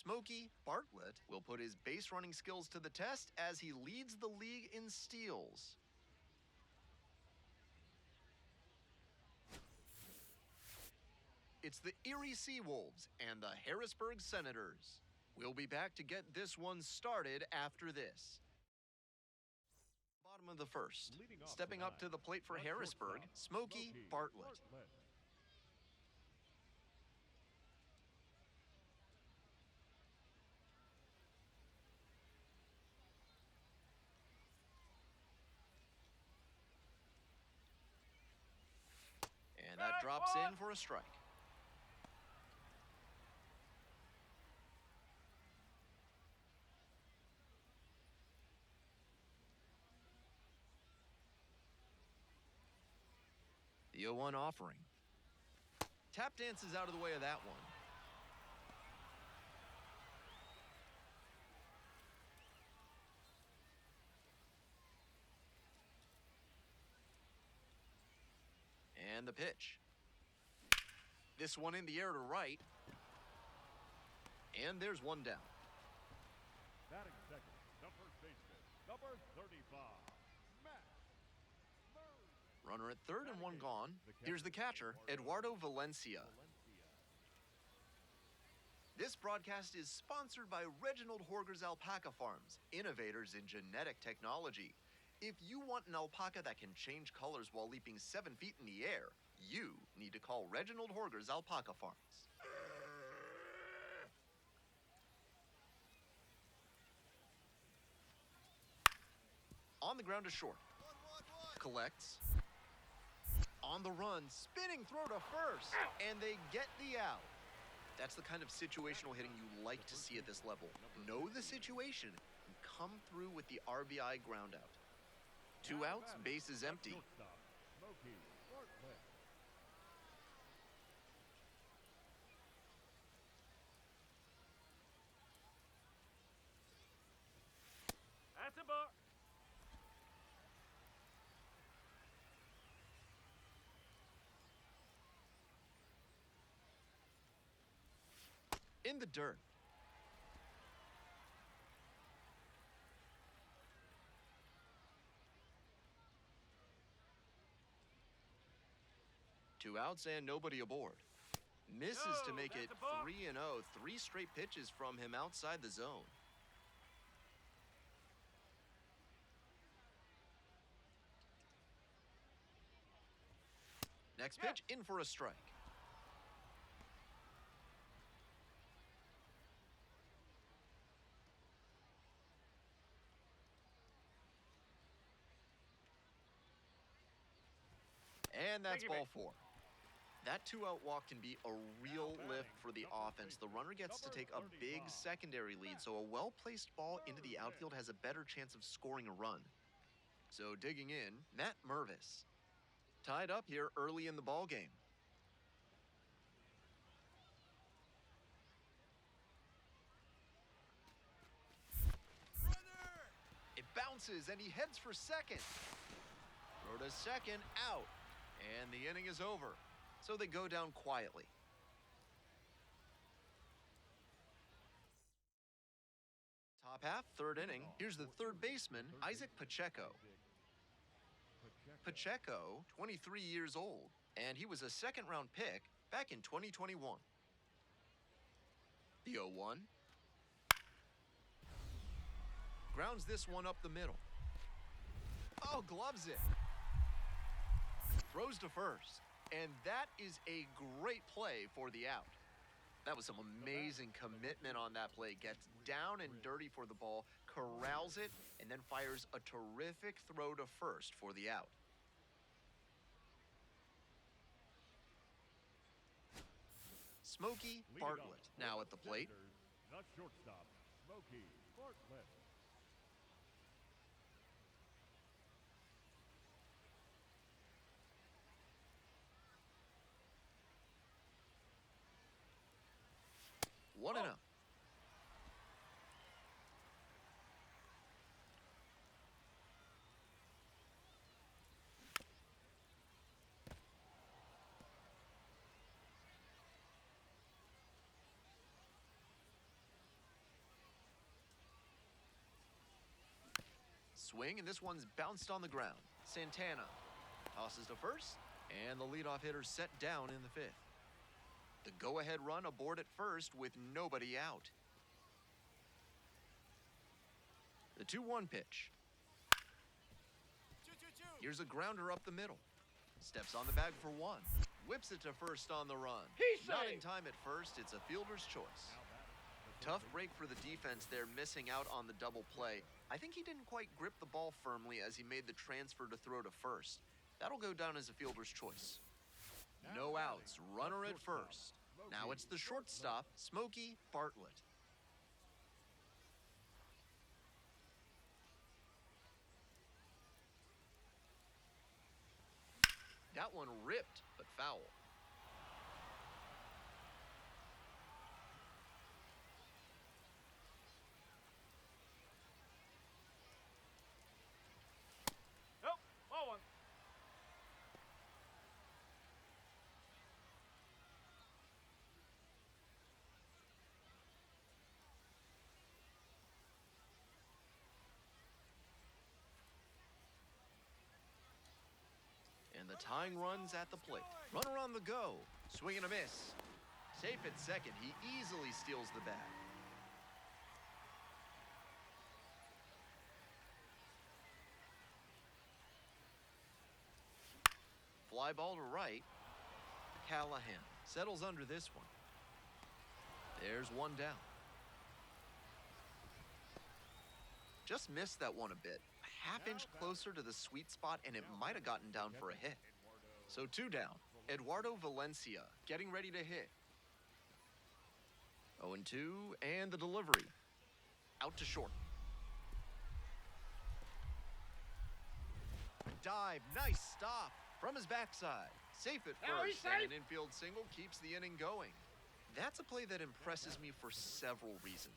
Smokey Bartlett will put his base running skills to the test as he leads the league in steals. It's the Erie Seawolves and the Harrisburg Senators. We'll be back to get this one started after this. Bottom of the first. Stepping up to the plate for Harrisburg, Smokey Bartlett. And that drops in for a strike. The 0-1 offering. Tap dances out of the way of that one. And the pitch. This one in the air to right. And there's one down. Batting second, the first baseman, number 35, Matt. Runner at third and one gone. Here's the catcher, Eduardo Valencia. This broadcast is sponsored by Reginald Horger's Alpaca Farms, innovators in genetic technology. If you want an alpaca that can change colors while leaping 7 feet in the air, you need to call Reginald Horger's Alpaca Farms. On the ground to short. Collects. On the run, spinning throw to first, and they get the out. That's the kind of situational hitting you like to see at this level. Know the situation and come through with the RBI ground out. 2 outs, base is empty. That's a ball. In the dirt. Two outs and nobody aboard. Misses to make it 3-0. 3 straight pitches from him outside the zone. Next pitch, in for a strike. And that's ball 4. That 2-out walk can be a real lift for the offense. The runner gets to take a big secondary lead, so a well-placed ball into the outfield has a better chance of scoring a run. So digging in, Matt Mervis. Tied up here early in the ballgame. It bounces and he heads for second. Throw to second, out. And the inning is over. So they go down quietly. Top half, third inning. Here's the third baseman, Isaac Pacheco. Pacheco, 23 years old, and he was a second-round pick back in 2021. The 0-1. Grounds this one up the middle. Oh, gloves it. Throws to first, and that is a great play for the out. That was some amazing commitment on that play. Gets down and dirty for the ball, corrals it, and then fires a terrific throw to first for the out. Smokey Bartlett now at the plate. The shortstop, Smokey Bartlett. One and up. Swing, and this one's bounced on the ground. Santana tosses to first, and the leadoff hitter set down in the fifth. The go-ahead run aboard at first with nobody out. The 2-1 pitch. Here's a grounder up the middle. Steps on the bag for one. Whips it to first on the run. Not in time at first. It's a fielder's choice. Tough break for the defense there, missing out on the double play. I think he didn't quite grip the ball firmly as he made the transfer to throw to first. That'll go down as a fielder's choice. No outs. Runner at first. Now it's the shortstop, Smokey Bartlett. That one ripped, but foul. Nope, ball one. And the tying run's at the plate. Runner on the go. Swing and a miss. Safe at second. He easily steals the bag. Fly ball to right. Callahan settles under this one. There's one down. Just missed that one a bit. A half-inch closer to the sweet spot, and it might have gotten down for a hit. So 2 down. Eduardo Valencia getting ready to hit. 0-2, and the delivery. Out to short. Dive, nice stop from his backside. Safe at first, and an infield single keeps the inning going. That's a play that impresses me for several reasons.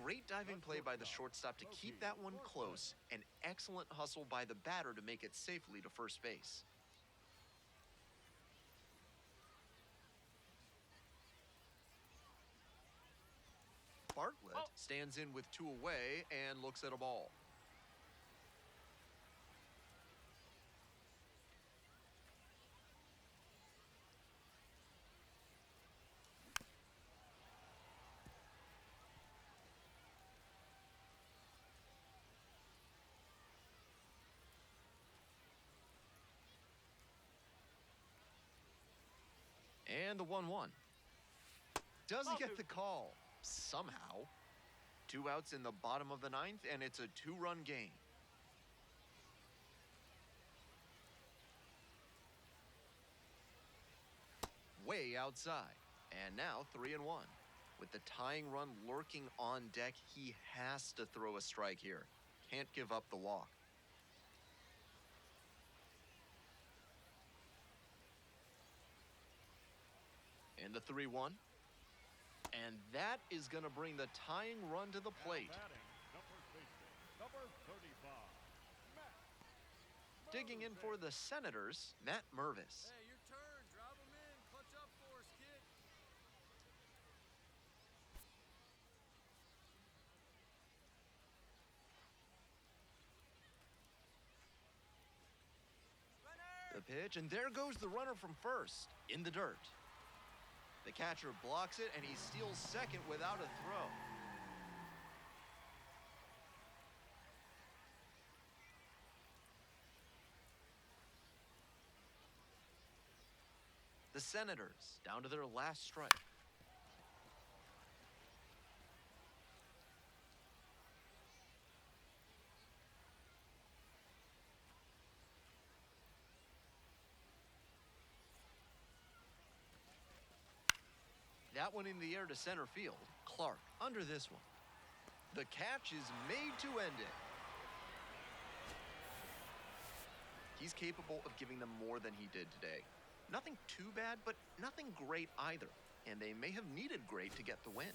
Great diving play by the shortstop to keep that one close, and excellent hustle by the batter to make it safely to first base. Bartlett stands in with 2 away and looks at a ball. And the 1-1. Does he get the call? Somehow. 2 outs in the bottom of the 9th, and it's a 2-run game. Way outside. And now 3-1. With the tying run lurking on deck, he has to throw a strike here. Can't give up the walk. And the 3-1. And that is going to bring the tying run to the plate. Number 35. Digging in for the Senators, Matt Mervis. Hey, your turn. Drive him in. Clutch up for us, kid. The pitch, and there goes the runner from first, in the dirt. The catcher blocks it, and he steals second without a throw. The Senators down to their last strike. That one in the air to center field. Clark under this one. The catch is made to end it. He's capable of giving them more than he did today. Nothing too bad, but nothing great either. And they may have needed great to get the win.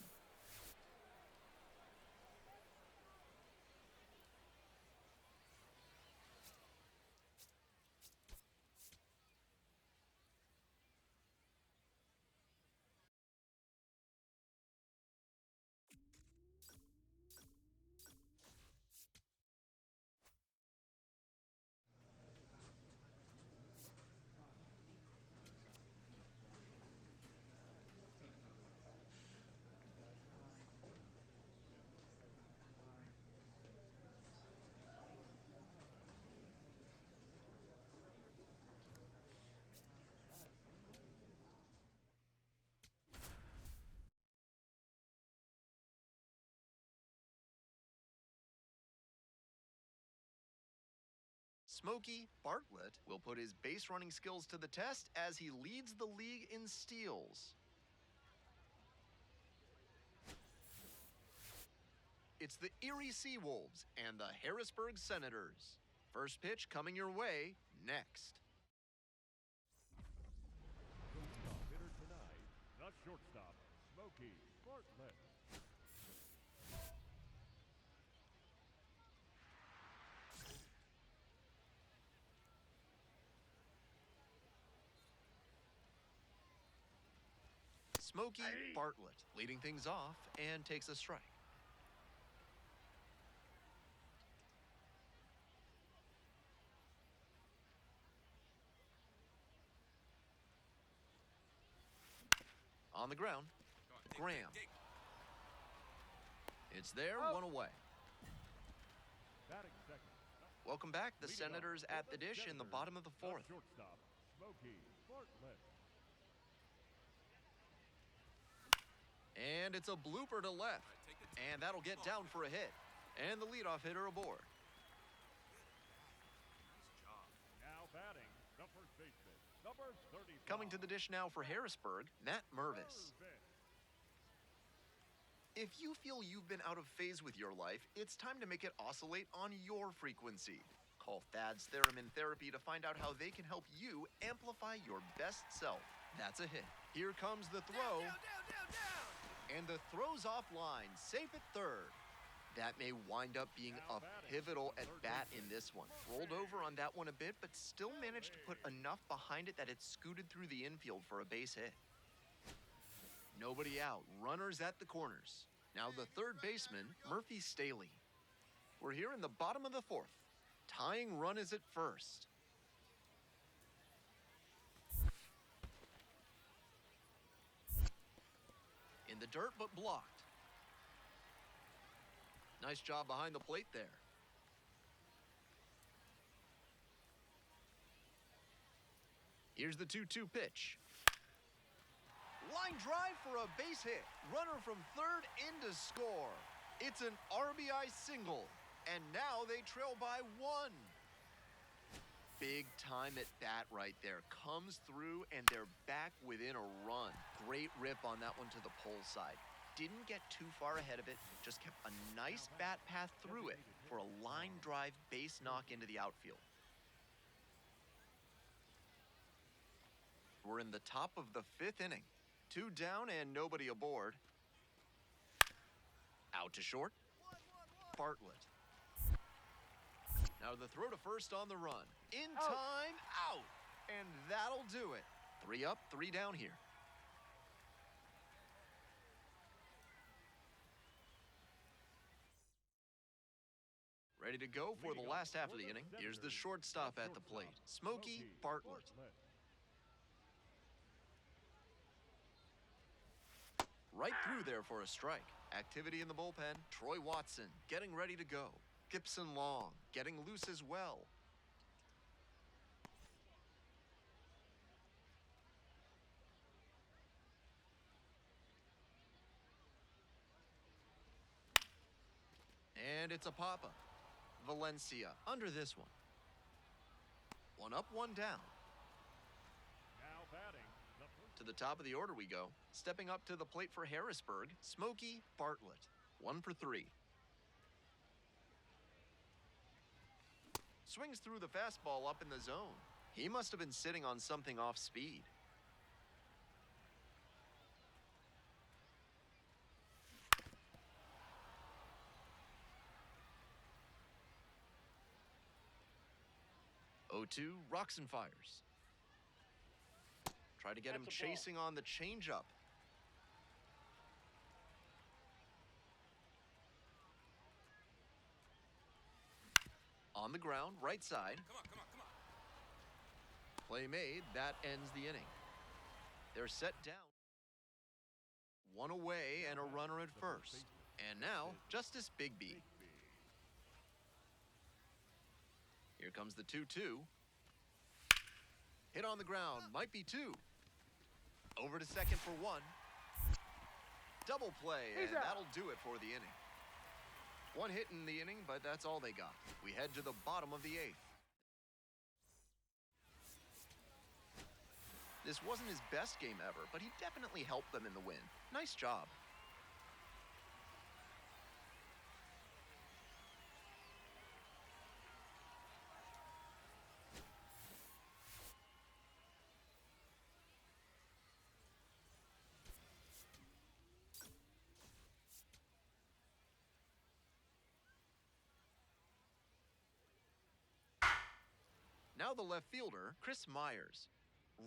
Smokey Bartlett will put his base running skills to the test as he leads the league in steals. It's the Erie Seawolves and the Harrisburg Senators. First pitch coming your way next. The leadoff hitter tonight, the shortstop, Smokey Bartlett. Smokey Bartlett leading things off and takes a strike. On the ground, Graham. It's there, one away. Batting second. Welcome back, the Leading off Senators for at the dish in the Senators, bottom of the fourth. Shortstop, Smokey Bartlett. And it's a blooper to left. And that'll get down for a hit. And the leadoff hitter aboard. Now batting, the first baseman, number 35. Coming to the dish now for Harrisburg, Matt Mervis. If you feel you've been out of phase with your life, it's time to make it oscillate on your frequency. Call Thad's Theremin Therapy to find out how they can help you amplify your best self. That's a hit. Here comes the throw. And the throw's offline, safe at third. That may wind up being a pivotal at bat in this one. Rolled over on that one a bit, but still managed to put enough behind it that it scooted through the infield for a base hit. Nobody out, runners at the corners. Now the third baseman, Murphy Staley. We're here in the bottom of the fourth. Tying run is at first. In the dirt, but blocked. Nice job behind the plate there. Here's the 2-2 pitch. Line drive for a base hit. Runner from third in to score. It's an RBI single. And now they trail by one. Big time at bat right there. Comes through and they're back within a run. Great rip on that one to the pole side. Didn't get too far ahead of it. Just kept a nice bat path through it for a line drive base knock into the outfield. We're in the top of the fifth inning. 2 down and nobody aboard. Out to short. Bartlett. Now the throw to first on the run. In time, out. And that'll do it. 3 up, 3 down here. Ready to go for the last half of the inning. Here's the shortstop at the plate, Smokey Bartlett. Right through there for a strike. Activity in the bullpen, Troy Watson getting ready to go. Gibson Long getting loose as well. And it's a pop-up. Valencia under this one. 1 up, 1 down. Now batting, To the top of the order we go. Stepping up to the plate for Harrisburg, Smokey Bartlett. 1 for 3. Swings through the fastball up in the zone. He must have been sitting on something off speed. O2 rocks and fires. Try to get him chasing on the changeup. On the ground, right side. Play made, that ends the inning. They're set down. 1 away and a runner at first. And now, Justice Bigby. Here comes the 2-2. Hit on the ground, might be 2. Over to second for 1. Double play, and that'll do it for the inning. 1 hit in the inning, but that's all they got. We head to the bottom of the 8th. This wasn't his best game ever, but he definitely helped them in the win. Nice job. Now the left fielder, Chris Myers.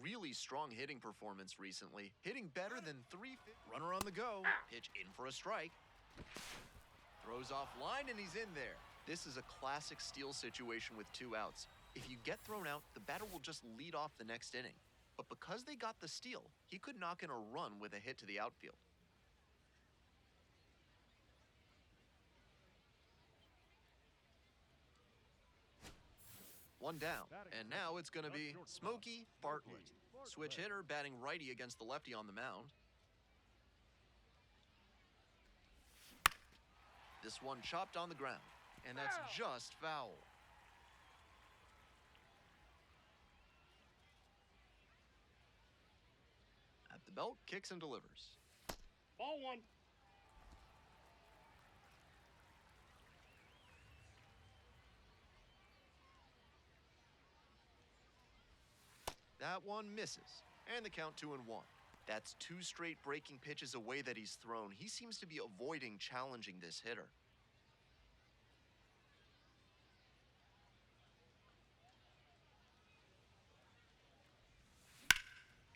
Really strong hitting performance recently, hitting better than 350. Runner on the go, pitch in for a strike. Throws off line and he's in there. This is a classic steal situation with 2 outs. If you get thrown out, the batter will just lead off the next inning. But because they got the steal, he could knock in a run with a hit to the outfield. One down, and now it's going to be Smokey Bartlett. Switch hitter, batting righty against the lefty on the mound. This one chopped on the ground, and that's just foul. At the belt, kicks and delivers. Ball 1. That one misses, and the count 2-1. That's 2 straight breaking pitches away that he's thrown. He seems to be avoiding challenging this hitter.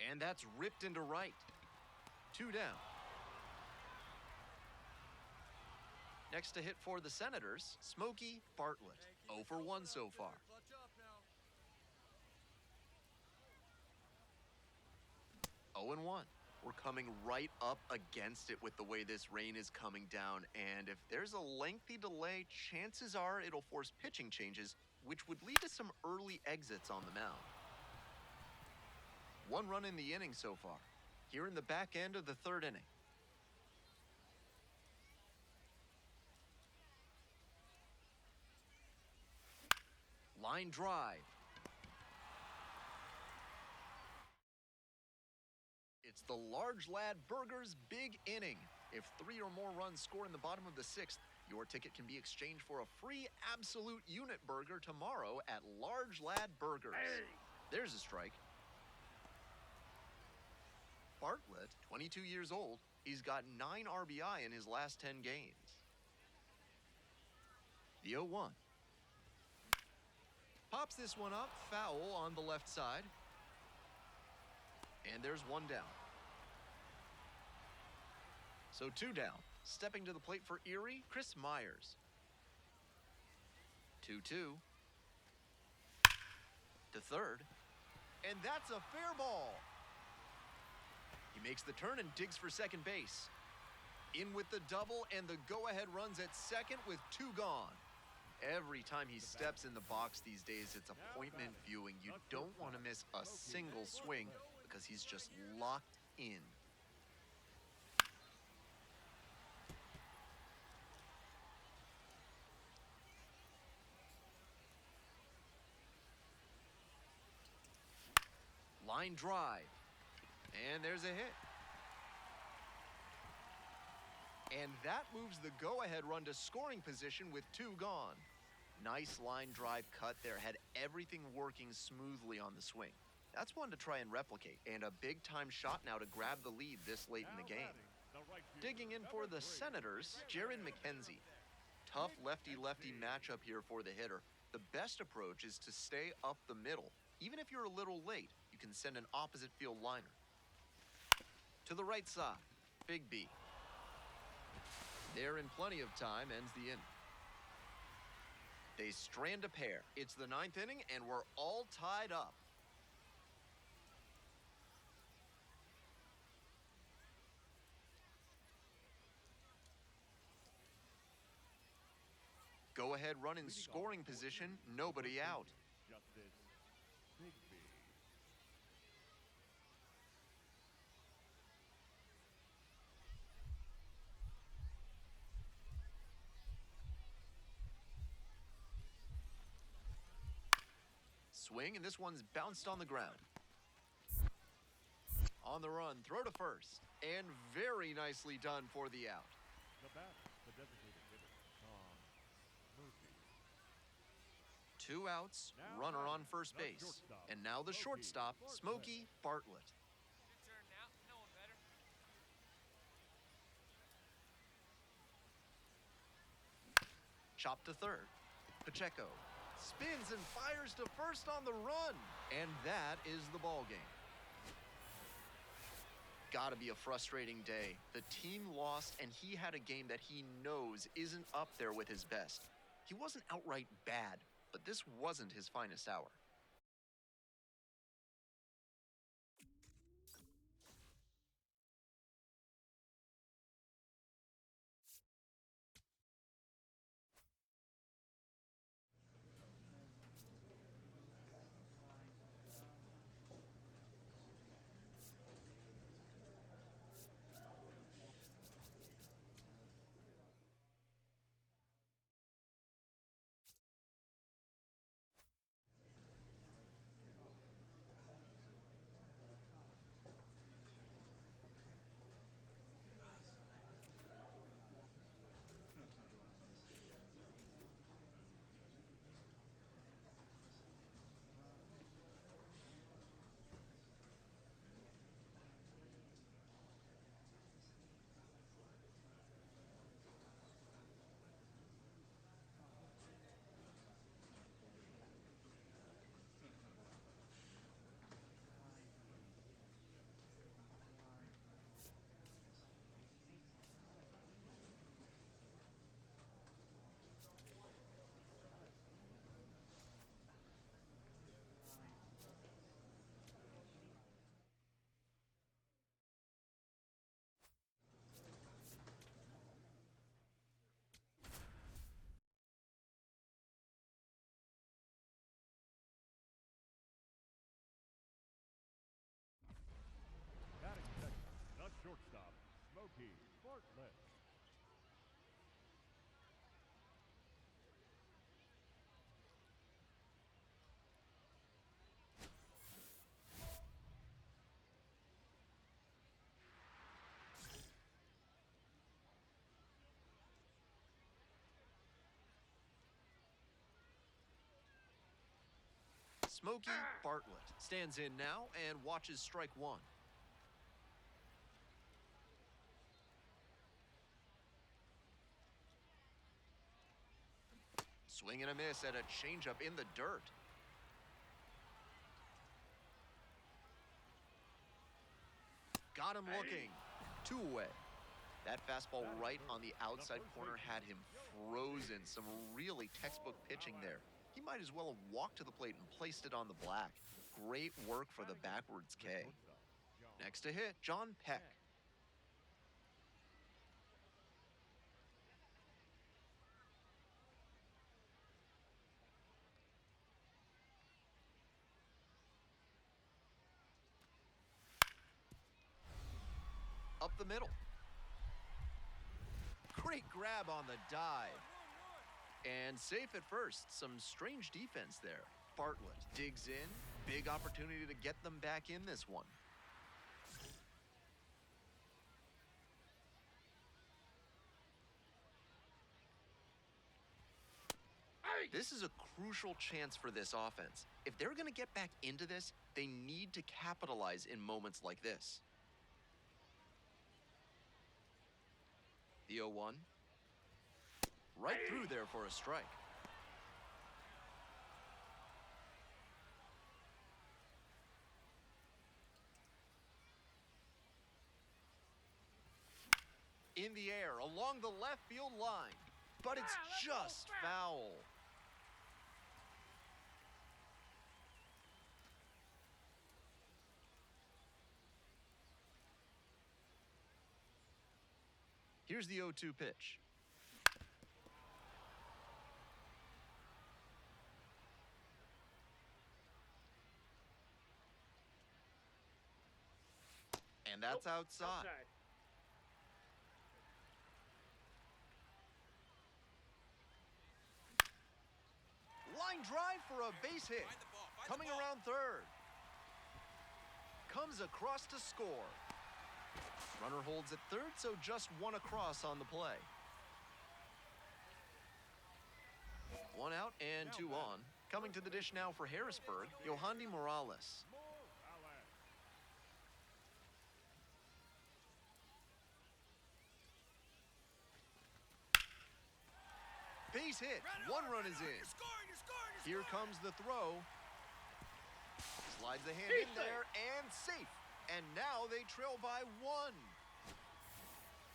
And that's ripped into right. 2 down. Next to hit for the Senators, Smokey Bartlett. 0 for 1 so far. Clutch up now. 0-1. We're coming right up against it with the way this rain is coming down, and if there's a lengthy delay, chances are it'll force pitching changes, which would lead to some early exits on the mound. 1 run in the inning so far, here in the back end of the 3rd inning. Line drive. It's the Large Lad Burgers big inning. If 3 or more runs score in the bottom of the 6th, your ticket can be exchanged for a free absolute unit burger tomorrow at Large Lad Burgers. There's a strike. Bartlett, 22 years old, he's got 9 RBI in his last 10 games. The 0-1. Pops this one up, foul on the left side. And there's 1 down. So 2 down. Stepping to the plate for Erie, Chris Myers. 2-2. To third. And that's a fair ball. He makes the turn and digs for second base. In with the double, and the go-ahead runs at second with 2 gone. Every time he steps in the box these days, it's appointment viewing. You don't want to miss a single swing because he's just locked in. Line drive. And there's a hit. And that moves the go-ahead run to scoring position with 2 gone. Nice line drive cut there. Had everything working smoothly on the swing. That's one to try and replicate. And a big-time shot now to grab the lead this late in the game. Digging in for the Senators, Jared McKenzie. Tough lefty-lefty matchup here for the hitter. The best approach is to stay up the middle. Even if you're a little late, you can send an opposite field liner. To the right side, Big B. There in plenty of time, ends the inning. They strand a pair. It's the 9th inning, and we're all tied up. Go ahead run in scoring position, nobody out. Justice Big B. Swing, and this one's bounced on the ground. On the run, throw to first. And very nicely done for the out. The batter, the designated hitter, Tom Murphy. 2 outs, Now runner on batting, first the base. shortstop, And now the shortstop, Smokey Bartlett. Your turn now. No one better. Chop to third. Pacheco spins and fires to first on the run. And that is the ball game. Gotta be a frustrating day. The team lost, and he had a game that he knows isn't up there with his best. He wasn't outright bad, but this wasn't his finest hour. Batting second, the shortstop, Smokey Bartlett. Smokey Bartlett stands in now and watches strike one. Swing and a miss at a changeup in the dirt. Got him looking. 2 away. That fastball right on the outside corner had him frozen. Some really textbook pitching there. He might as well have walked to the plate and placed it on the black. Great work for the backwards K. Next to hit, John Peck. Up the middle. Great grab on the dive. And safe at first. Some strange defense there. Bartlett digs in. Big opportunity to get them back in this one. This is a crucial chance for this offense. If they're going to get back into this, they need to capitalize in moments like this. The 0-1. Right through there for a strike. In the air, along the left field line. But it's just foul. Here's the 0-2 pitch. And that's outside. Line drive for a base hit. Coming around third. comes across to score. Runner holds at third, so just one across on the play. One out and two on. Coming to the dish now for Harrisburg, Yohandy Morales. Base hit. One run is in. Here comes the throw. Slides the hand in there and safe. And now they trail by one.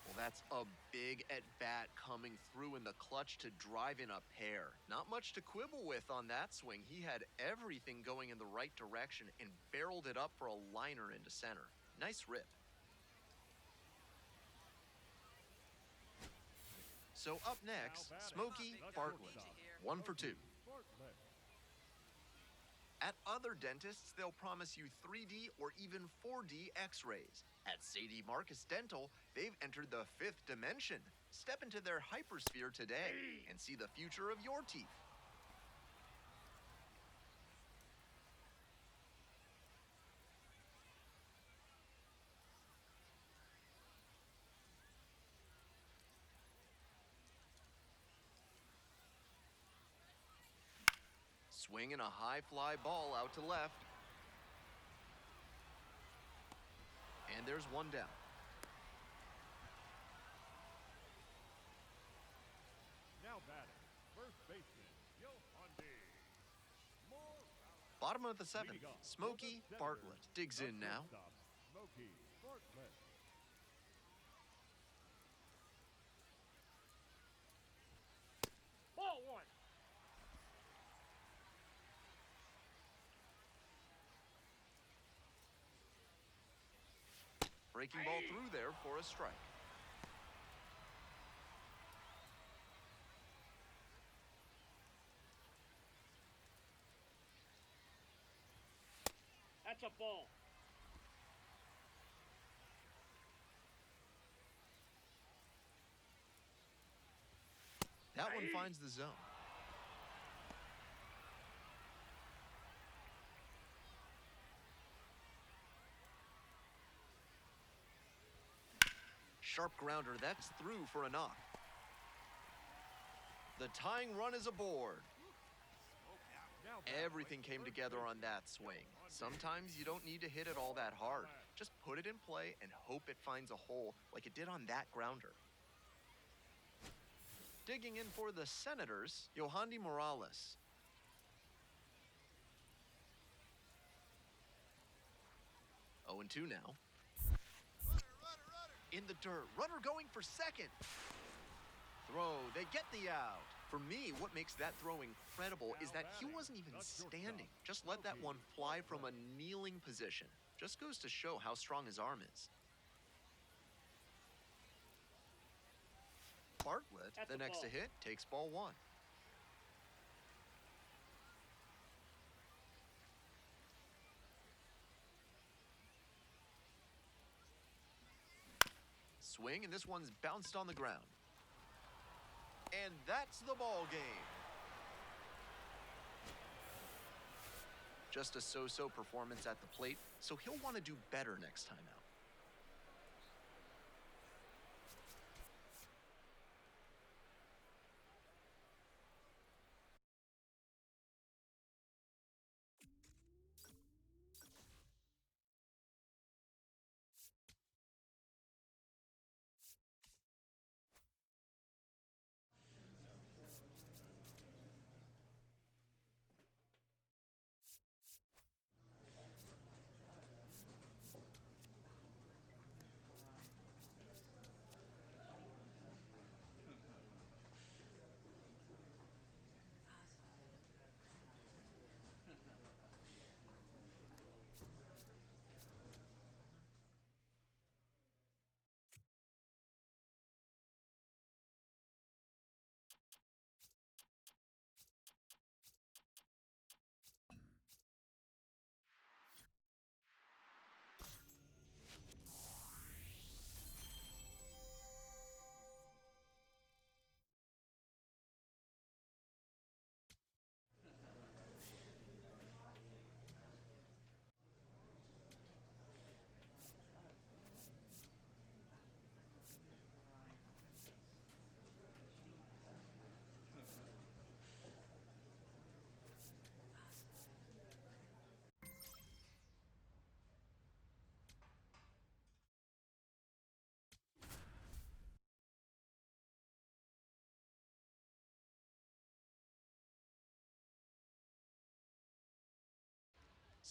Well, that's a big at-bat coming through in the clutch to drive in a pair. Not much to quibble with on that swing. He had everything going in the right direction and barreled it up for a liner into center. Nice rip. So up next, Smokey Bartlett, 1 for 2. At other dentists, they'll promise you 3D or even 4D x-rays. At Sadie Marcus Dental, they've entered the 5th dimension. Step into their hypersphere today and see the future of your teeth. Swinging a high fly ball out to left. And there's one down. Now batting, first baseman, Yohandy. Bottom of the 7th, Smokey Bartlett digs in now. Smokey Bartlett. Ball one. Breaking ball through there for a strike. That's a ball. That one finds the zone. Sharp grounder, that's through for a knock. The tying run is aboard. Everything came together on that swing. Sometimes you don't need to hit it all that hard. Just put it in play and hope it finds a hole like it did on that grounder. Digging in for the Senators, Yohandy Morales. Oh, and 2 now. In the dirt, runner going for second. Throw, they get the out. For me, what makes that throw incredible is that he wasn't even standing. Just let that one fly from a kneeling position. Just goes to show how strong his arm is. Bartlett, the next to hit, takes ball 1. Swing, and this one's bounced on the ground. And that's the ball game. Just a so-so performance at the plate, so he'll want to do better next time out.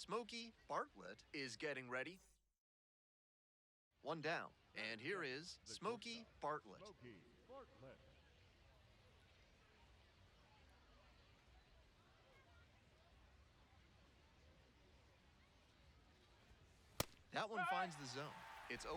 Smokey Bartlett is getting ready. One down. And here is Smokey Bartlett. Smokey Bartlett. That one finds the zone. It's 0-1.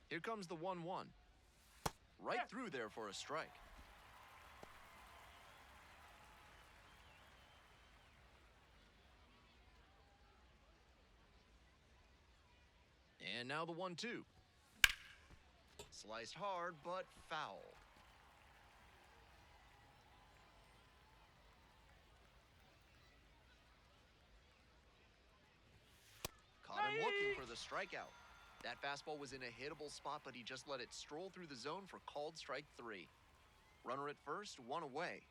Here comes the 1-1. Right through there for a strike. And now the 1-2. Sliced hard, but foul. Caught him looking for the strikeout. That fastball was in a hittable spot, but he just let it stroll through the zone for called strike 3. Runner at first, one away.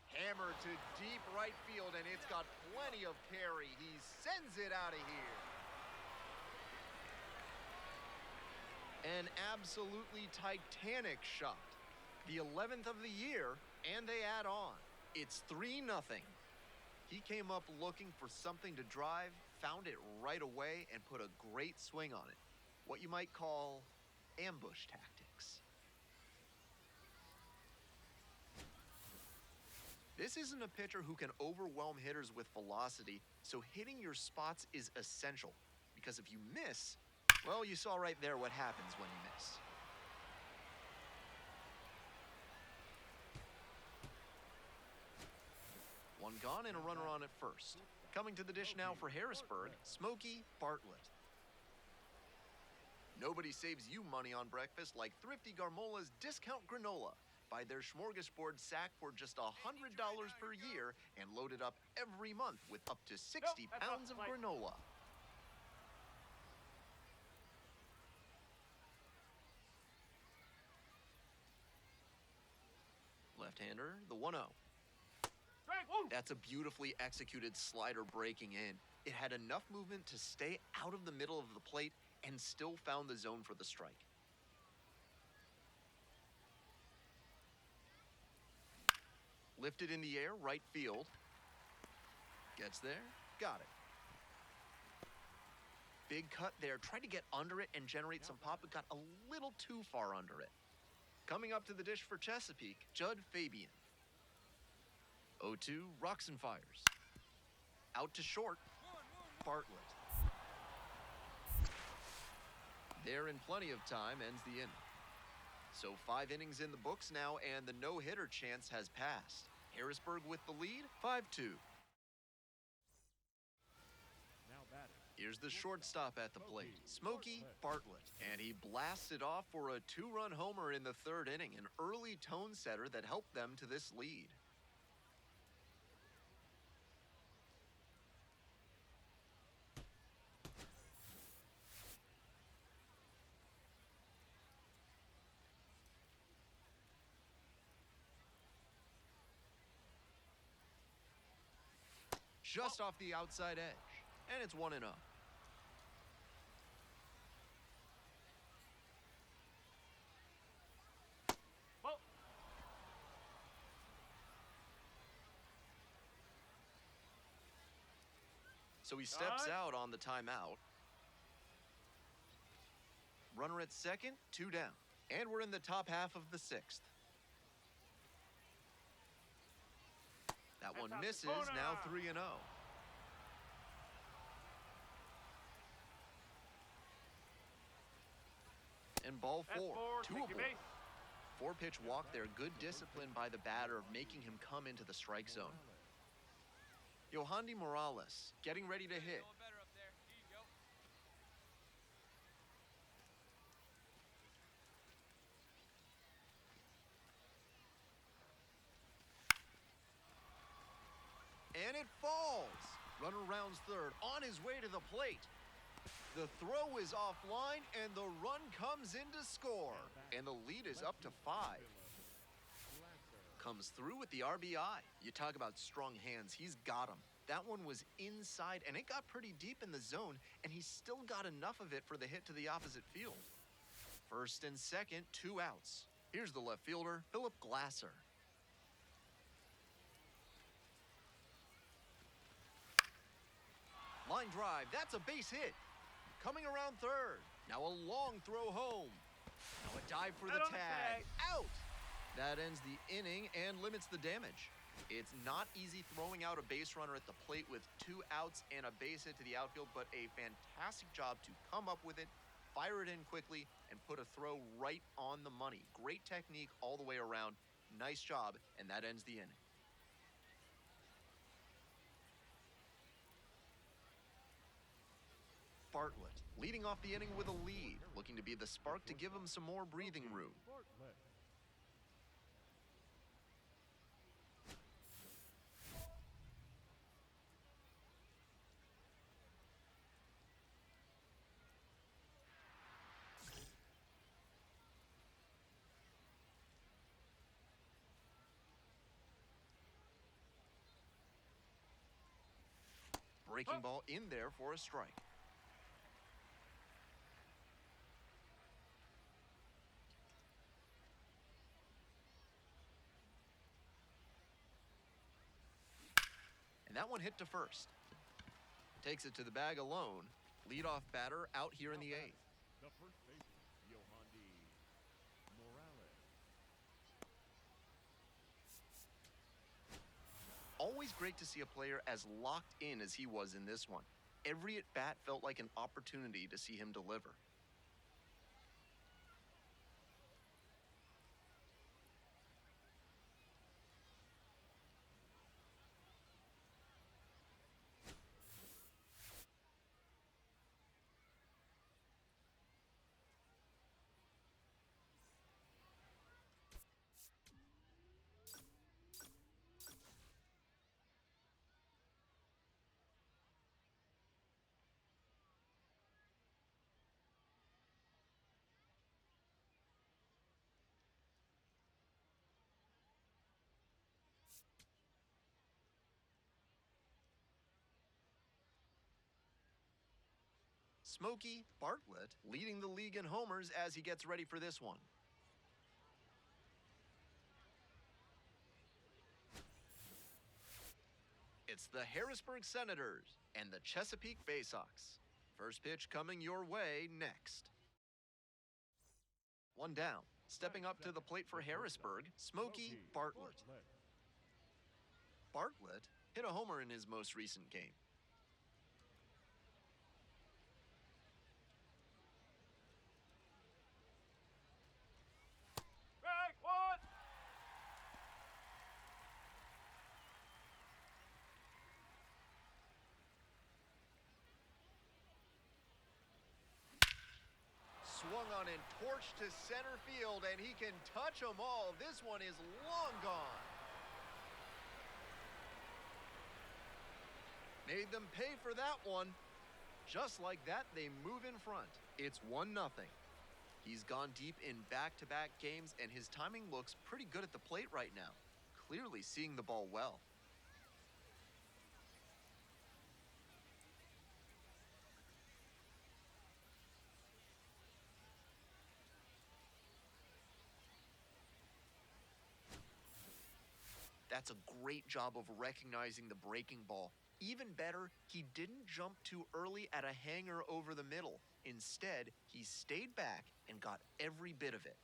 Hammer to deep right field, and it's got plenty of carry. He sends it out of here. An absolutely titanic shot. The 11th of the year, and they add on. It's 3-0. He came up looking for something to drive, found it right away, and put a great swing on it. What you might call ambush tactics. This isn't a pitcher who can overwhelm hitters with velocity, so hitting your spots is essential. Because if you miss, well, you saw right there what happens when you miss. One gone and a runner on at first. Coming to the dish now for Harrisburg, Smokey Bartlett. Nobody saves you money on breakfast like Thrifty Garmola's Discount Granola. Buy their smorgasbord sack for just $100 per year and load it up every month with up to 60 pounds of granola. Left-hander, the 1-0. That's a beautifully executed slider breaking in. It had enough movement to stay out of the middle of the plate and still found the zone for the strike. Lifted in the air, right field. Gets there, got it. Big cut there, tried to get under it and generate some pop, but got a little too far under it. Coming up to the dish for Chesapeake, Judd Fabian. 0-2, rocks and fires. Out to short, Bartlett. There in plenty of time, ends the inning. So 5 innings in the books now, and the no-hitter chance has passed. Harrisburg with the lead, 5-2. Now batting. Here's the shortstop at the plate, Smokey Bartlett. And he blasts it off for a 2-run homer in the 3rd inning, an early tone setter that helped them to this lead. Just off the outside edge, and it's 1-0. So he steps out on the timeout. Runner at second, 2 down. And we're in the top half of the 6th. That one misses, now 3-0. And ball 4, 2-0. 4-pitch walk there, good discipline by the batter of making him come into the strike zone. Yohandy Morales getting ready to hit. Feeling better up there. Here you go. And it falls. Runner rounds third, on his way to the plate. The throw is offline, and the run comes in to score. And the lead is up to 5. Comes through with the RBI. You talk about strong hands, he's got them. That one was inside, and it got pretty deep in the zone, and he still got enough of it for the hit to the opposite field. First and second, 2 outs. Here's the left fielder, Philip Glasser. Line drive, that's a base hit. Coming around third. Now a long throw home. Now a dive for the tag. Out! That ends the inning and limits the damage. It's not easy throwing out a base runner at the plate with 2 outs and a base hit to the outfield, but a fantastic job to come up with it, fire it in quickly, and put a throw right on the money. Great technique all the way around. Nice job, and that ends the inning. Bartlett leading off the inning with a lead, looking to be the spark to give him some more breathing room. Breaking ball in there for a strike. And that one hit to first. Takes it to the bag alone. Leadoff batter out here in the 8th. The first baseman, Yohandy Morales. Always great to see a player as locked in as he was in this one. Every at-bat felt like an opportunity to see him deliver. Smokey Bartlett leading the league in homers as he gets ready for this one. It's the Harrisburg Senators and the Chesapeake Bay Sox. First pitch coming your way next. One down. Stepping up to the plate for Harrisburg, Smokey Bartlett. Bartlett hit a homer in his most recent game. Swung on and torched to center field, and he can touch them all. This one is long gone. Made them pay for that one. Just like that, they move in front. It's 1-0. He's gone deep in back-to-back games, and his timing looks pretty good at the plate right now. Clearly seeing the ball well. That's a great job of recognizing the breaking ball. Even better, he didn't jump too early at a hanger over the middle. Instead, he stayed back and got every bit of it.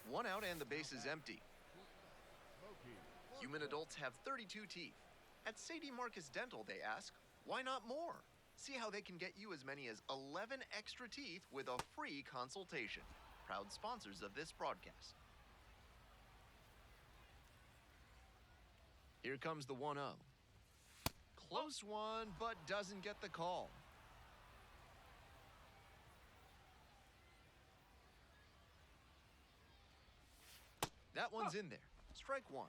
One out and the base is empty. Human adults have 32 teeth. At Sadie Marcus Dental, they ask, why not more? See how they can get you as many as 11 extra teeth with a free consultation. Proud sponsors of this broadcast. Here comes the 1-0. Close one, but doesn't get the call. That one's in there. Strike one.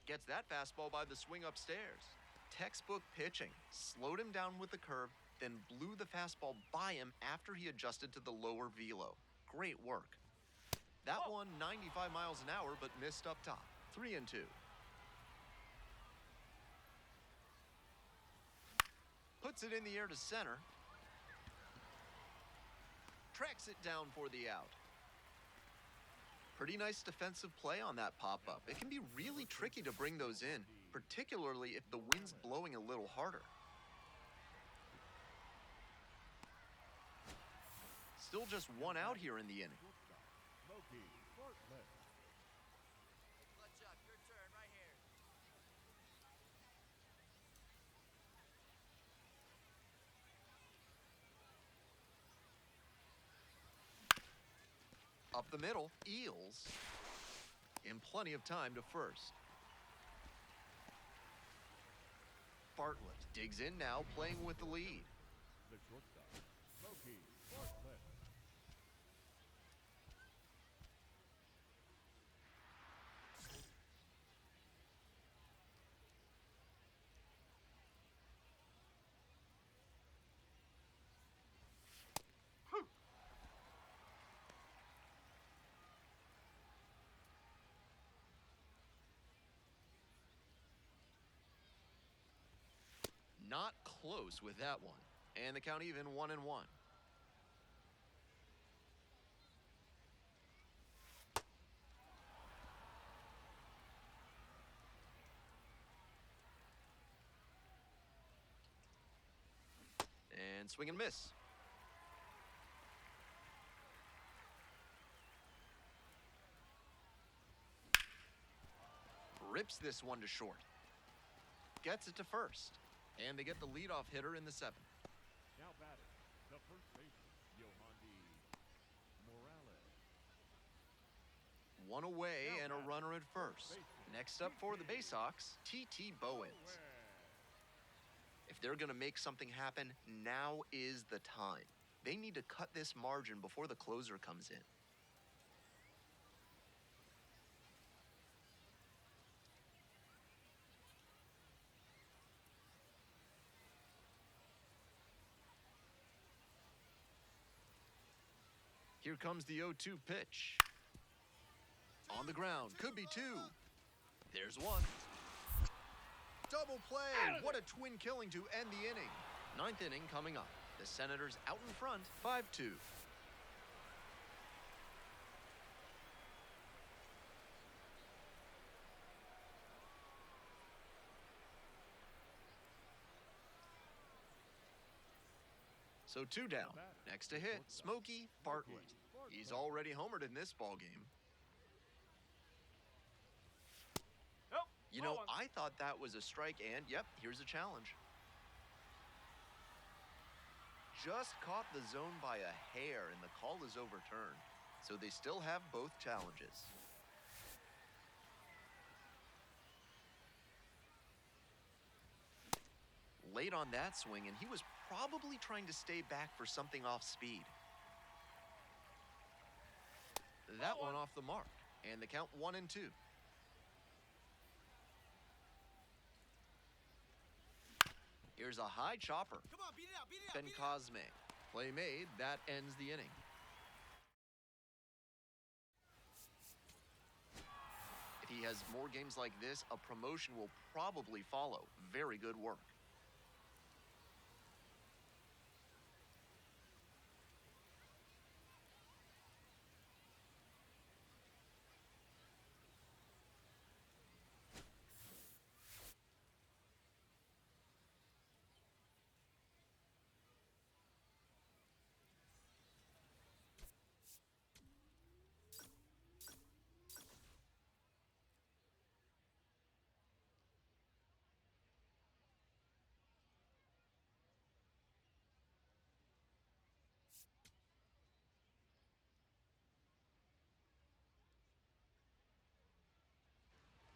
Gets that fastball by the swing upstairs. Textbook pitching. Slowed him down with the curve, then blew the fastball by him after he adjusted to the lower velo. Great work. That one 95 miles an hour, but missed up top. 3-2. Puts it in the air to center. Tracks it down for the out. Pretty nice defensive play on that pop-up. It can be really tricky to bring those in, particularly if the wind's blowing a little harder. Still just one out here in the inning. Smokey Bartlett. Clutch up, your turn right here. Up the middle, Eels, in plenty of time to first. Bartlett digs in now, playing with the lead. The shortstop, Smokey Bartlett. Not close with that one. And the count even 1-1. And swing and miss. Rips this one to short. Gets it to first. And they get the leadoff hitter in the 7th. Now batting, the first baseman, Yohandi Morales. One away and a runner at first. Next up for the Baysox, T.T. Bowens. If they're going to make something happen, now is the time. They need to cut this margin before the closer comes in. Here comes the 0-2 pitch. On the ground, could be two. There's one. Double play. What a twin killing to end the inning. 9th inning coming up. The Senators out in front, 5-2. So 2 down. Next to hit, Smokey Bartlett. He's already homered in this ballgame. Nope. You know, I thought that was a strike, and yep, here's a challenge. Just caught the zone by a hair, and the call is overturned. So they still have both challenges. Late on that swing, and he was probably trying to stay back for something off speed. That one off the mark, and the count 1-2. Here's a high chopper. Come on, beat it out, beat it out. Ben beat it out. Cosme. Play made, that ends the inning. If he has more games like this, a promotion will probably follow. Very good work.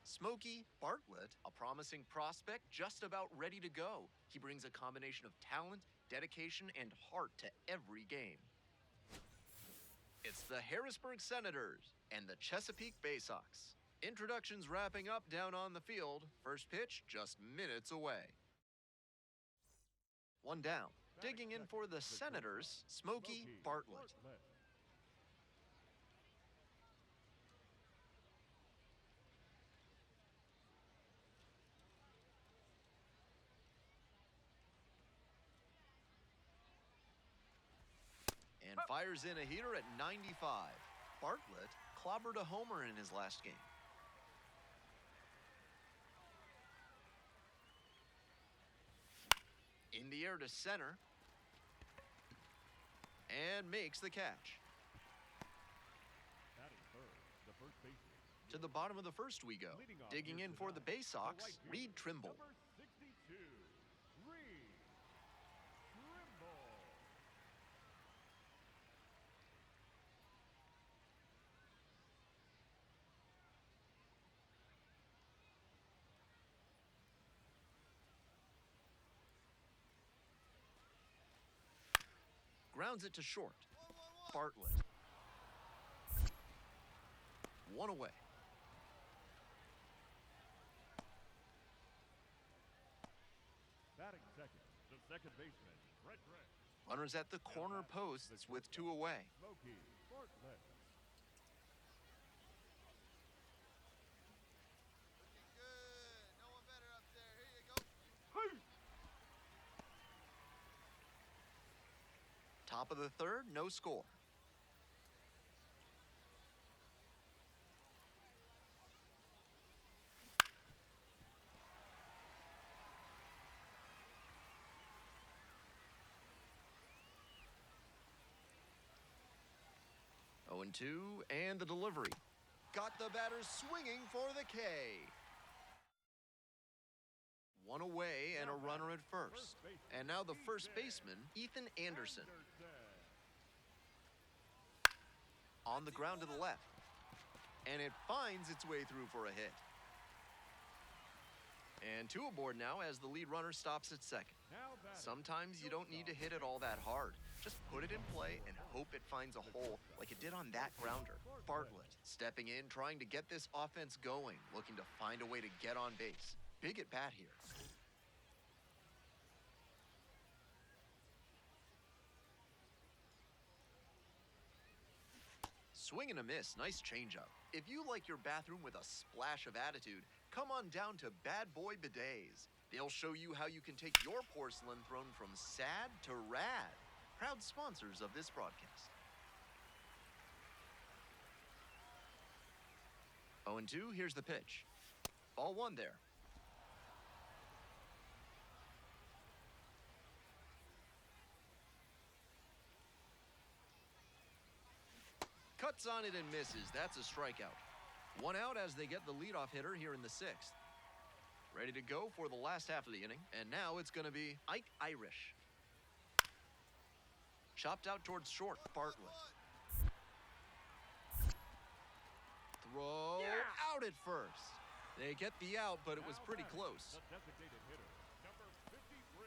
Smokey Bartlett, a promising prospect just about ready to go. He brings a combination of talent, dedication, and heart to every game. It's the Harrisburg Senators and the Chesapeake Bay Sox. Introductions wrapping up down on the field. First pitch just minutes away. One down. Digging in for the Senators, Smokey Bartlett. And fires in a heater at 95. Bartlett clobbered a homer in his last game. In the air to center. And makes the catch. To the bottom of the first we go. Digging in for the Bay Sox, Reed Trimble. Number 62, Reed Trimble. Grounds it to short. Bartlett. One away. Batting second, the second baseman, Brett. Runners at the corner posts with two away. Smokey Bartlett. Looking good. No one better up there. Here you go. Top of the third, no score. Oh, 0-2, and the delivery. Got the batter swinging for the K. One away and a runner at first. And now the first baseman, Ethan Anderson. On the ground to the left. And it finds its way through for a hit. And two aboard now as the lead runner stops at second. Sometimes you don't need to hit it all that hard. Just put it in play and hope it finds a hole like it did on that grounder. Bartlett stepping in, trying to get this offense going, looking to find a way to get on base. Big at bat here. Swing and a miss, nice changeup. If you like your bathroom with a splash of attitude, come on down to Bad Boy Bidets. They'll show you how you can take your porcelain throne from sad to rad. Proud sponsors of this broadcast. 0-2, here's the pitch. Ball one there. Cuts on it and misses. That's a strikeout. One out as they get the leadoff hitter here in the sixth. Ready to go for the last half of the inning. And now it's going to be Ike Irish. Chopped out towards short, Bartlett. Throw out at first. They get the out, but it was pretty close. The designated hitter, number 53.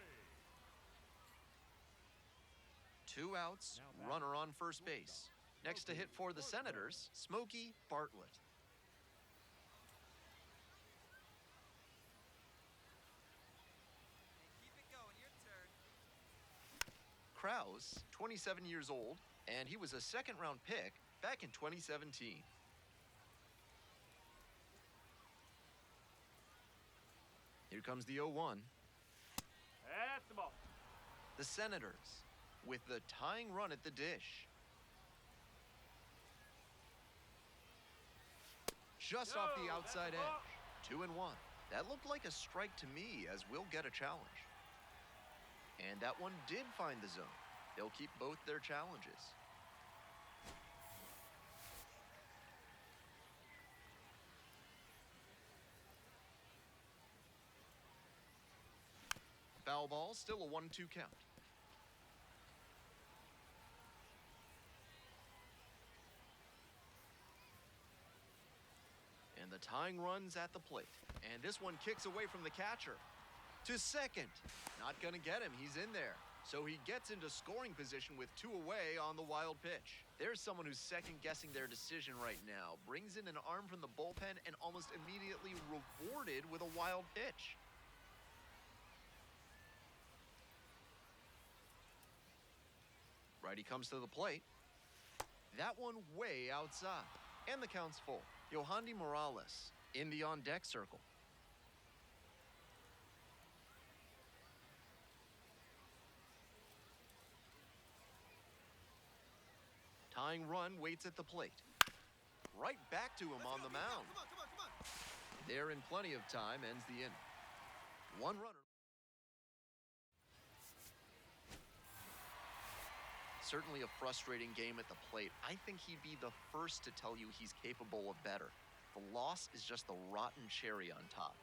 Two outs, runner on first base. Next to hit for the Senators, Smokey Bartlett. Keep it going. Your turn. Krause, 27 years old, and he was a second-round pick back in 2017. Here comes the 0-1. That's the ball. The Senators, with the tying run at the dish. Just off the outside edge. 2-1. That looked like a strike to me, as we'll get a challenge. And that one did find the zone. They'll keep both their challenges. Foul ball, still a 1-2 count. And And the tying run's at the plate. And this one kicks away from the catcher. To second. Not going to get him. He's in there. So he gets into scoring position with 2 away on the wild pitch. There's someone who's second-guessing their decision right now. Brings in an arm from the bullpen and almost immediately rewarded with a wild pitch. Righty comes to the plate. That one way outside. And the count's full. Yohandy Morales in the on-deck circle. Tying run waits at the plate. Right back to him on the mound. Come on. There in plenty of time, ends the inning. 1 runner. Certainly a frustrating game at the plate. I think he'd be the first to tell you he's capable of better. The loss is just the rotten cherry on top.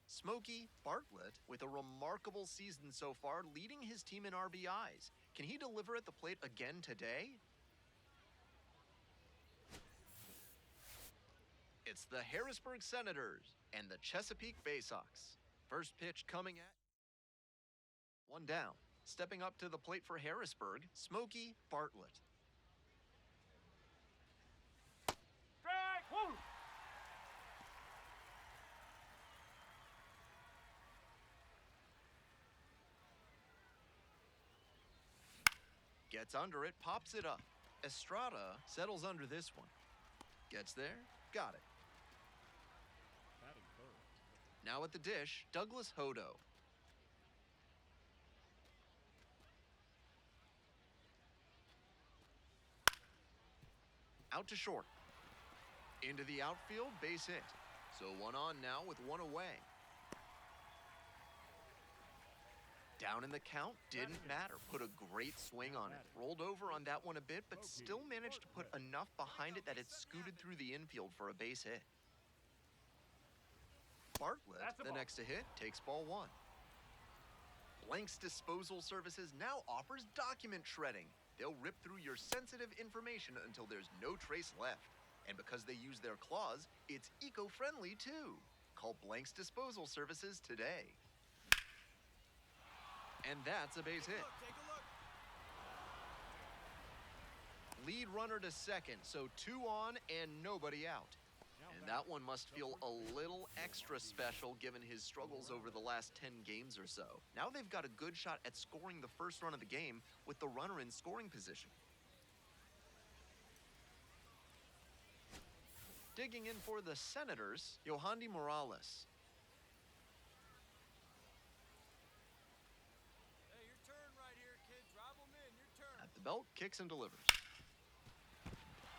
Smokey Bartlett with a remarkable season so far, leading his team in RBIs. Can he deliver at the plate again today? It's the Harrisburg Senators and the Chesapeake Bay Sox. First pitch coming at 1 down. Stepping up to the plate for Harrisburg, Smokey Bartlett. Strike! Woo! Gets under it, pops it up. Estrada settles under this one. Gets there, got it. Batting third. Now at the dish, Douglas Hodo. Out to short. Into the outfield, base hit. So 1 on now with 1 away. Down in the count, didn't matter. Put a great swing on it. Rolled over on that one a bit, but still managed to put enough behind it that it scooted through the infield for a base hit. Bartlett, the next to hit, takes ball 1. Blank's Disposal Services now offers document shredding. They'll rip through your sensitive information until there's no trace left. And because they use their claws, it's eco-friendly too. Call Blank's Disposal Services today. And that's a base hit. Take a look. Lead runner to second, so 2 on and nobody out. And that one must feel a little extra special given his struggles over the last 10 games or so. Now they've got a good shot at scoring the first run of the game with the runner in scoring position. Digging in for the Senators, Yohandy Morales. Hey, your turn right here, kid. Drive 'em in. Your turn. At the belt, kicks and delivers.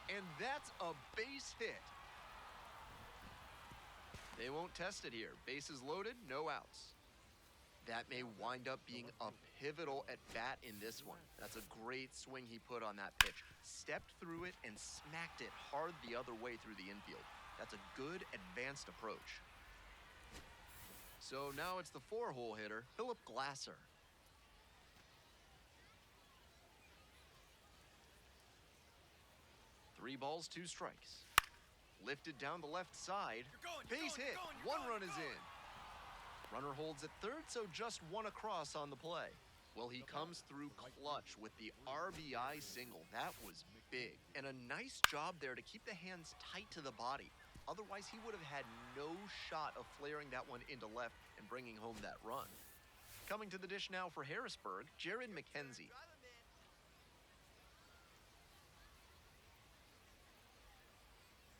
And that's a base hit. They won't test it here. Bases loaded, no outs. That may wind up being a pivotal at bat in this one. That's a great swing he put on that pitch. Stepped through it and smacked it hard the other way through the infield. That's a good advanced approach. So now it's the 4-hole hitter, Philip Glasser. Three balls, 2 strikes. Lifted down the left side. Base hit. 1 run is in. Runner holds at third, so just 1 across on the play. Well, he comes through clutch with the RBI single. That was big. And a nice job there to keep the hands tight to the body. Otherwise, he would have had no shot of flaring that one into left and bringing home that run. Coming to the dish now for Harrisburg, Jared McKenzie. Drive 'em in.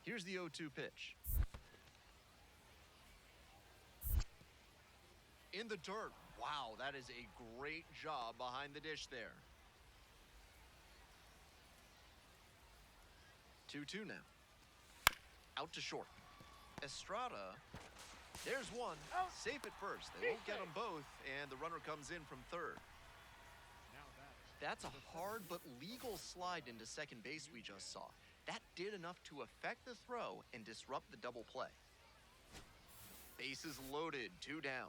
Here's the 0-2 pitch. In the dirt. Wow, that is a great job behind the dish there. 2-2 now. Out to short. Estrada. There's one. Safe at first. They won't get them both, and the runner comes in from third. Now that. That's a hard but legal slide into second base we just saw. That did enough to affect the throw and disrupt the double play. Bases loaded, 2 down.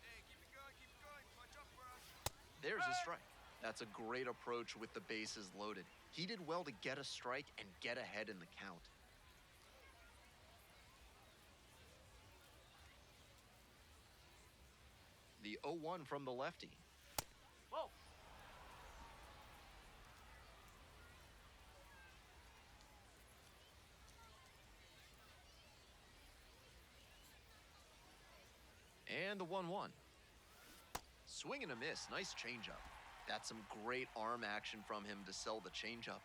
Hey, keep it going. Watch out for us. There's a strike. That's a great approach with the bases loaded. He did well to get a strike and get ahead in the count. The 0-1 from the lefty. Whoa. And the 1-1. Swing and a miss. Nice changeup. That's some great arm action from him to sell the changeup.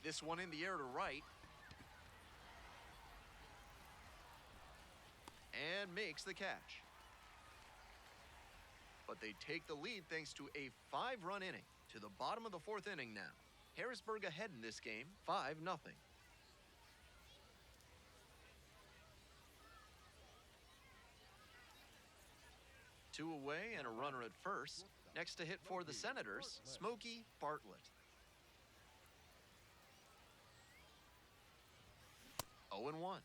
This one in the air to right. And makes the catch. But they take the lead thanks to a 5-run inning. To the bottom of the 4th inning now. Harrisburg ahead in this game, 5-0. 2 away and a runner at first. Next to hit for the Senators, Smokey Bartlett. 0-1.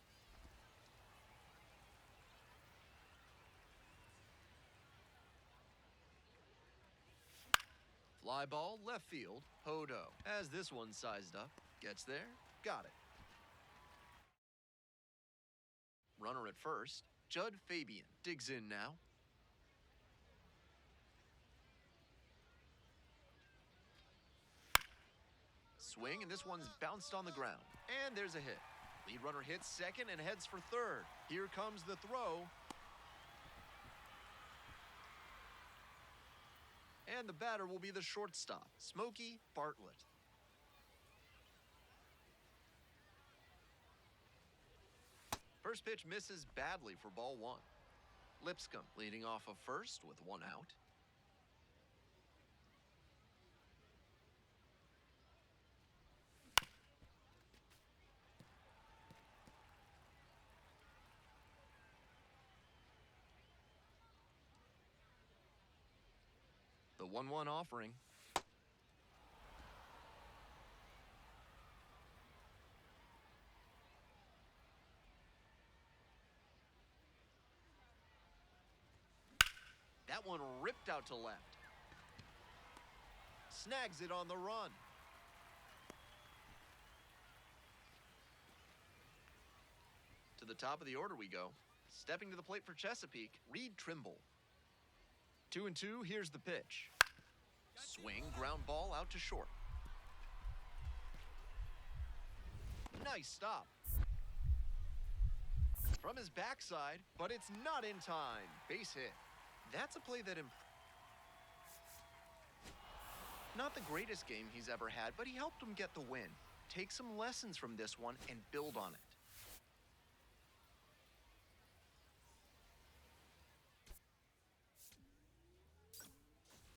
Fly ball, left field, Hodo. As this one sized up, gets there, got it. Runner at first, Judd Fabian digs in now. Swing, and this one's bounced on the ground. And there's a hit. Lead runner hits second and heads for third. Here comes the throw. And the batter will be the shortstop, Smokey Bartlett. First pitch misses badly for ball 1. Lipscomb leading off of first with 1 out. The 1-1 offering. That one ripped out to left. Snags it on the run. To the top of the order we go. Stepping to the plate for Chesapeake, Reed Trimble. 2-2, here's the pitch. Swing, ground ball out to short. Nice stop. From his backside, but it's not in time. Base hit. That's a play that not the greatest game he's ever had, but he helped him get the win. Take some lessons from this one and build on it.